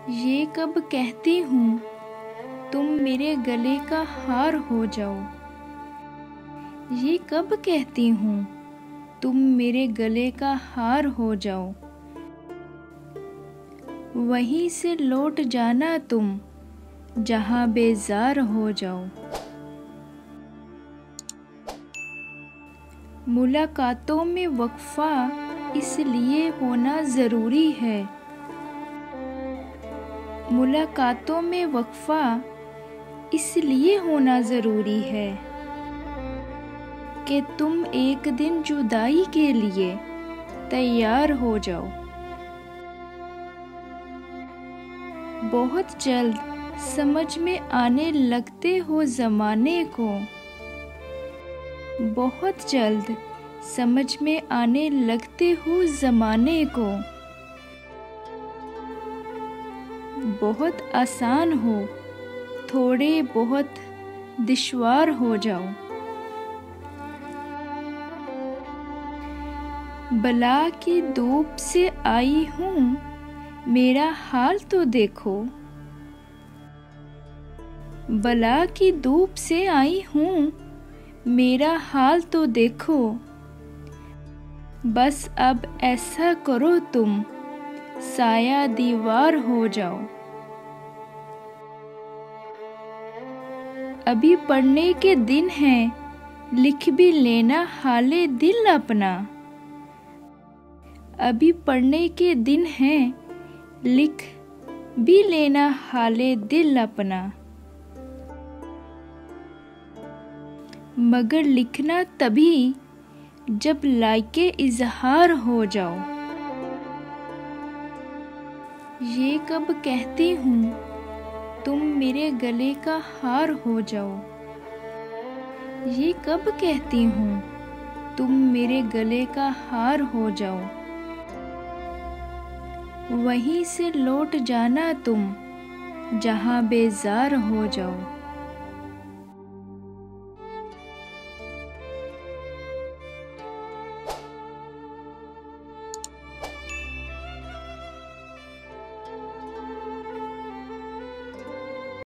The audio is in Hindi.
ये कब कहती हूँ तुम मेरे गले का हार हो जाओ। ये कब कहती हूँ तुम मेरे गले का हार हो जाओ। वहीं से लौट जाना तुम जहाँ बेजार हो जाओ। मुलाकातों में वक्फा इसलिए होना ज़रूरी है। मुलाकातों में वक्फा इसलिए होना ज़रूरी है कि तुम एक दिन जुदाई के लिए तैयार हो जाओ। बहुत जल्द समझ में आने लगते हो ज़माने को। बहुत जल्द समझ में आने लगते हो ज़माने को। बहुत आसान हो, थोड़े बहुत दुश्वार हो जाओ। बला की धूप से आई हूँ, मेरा हाल तो देखो। बला की धूप से आई हूँ, मेरा हाल तो देखो। बस अब ऐसा करो तुम साया दीवार हो जाओ। अभी पढ़ने के दिन हैं, लिख भी लेना हाले दिल अपना। अभी पढ़ने के दिन हैं, लिख भी लेना हाले दिल अपना। मगर लिखना तभी जब लायके इजहार हो जाओ। ये कब कहती हूँ तुम मेरे गले का हार हो जाओ। ये कब कहती हूँ तुम मेरे गले का हार हो जाओ। वहीं से लौट जाना तुम जहाँ बेजार हो जाओ।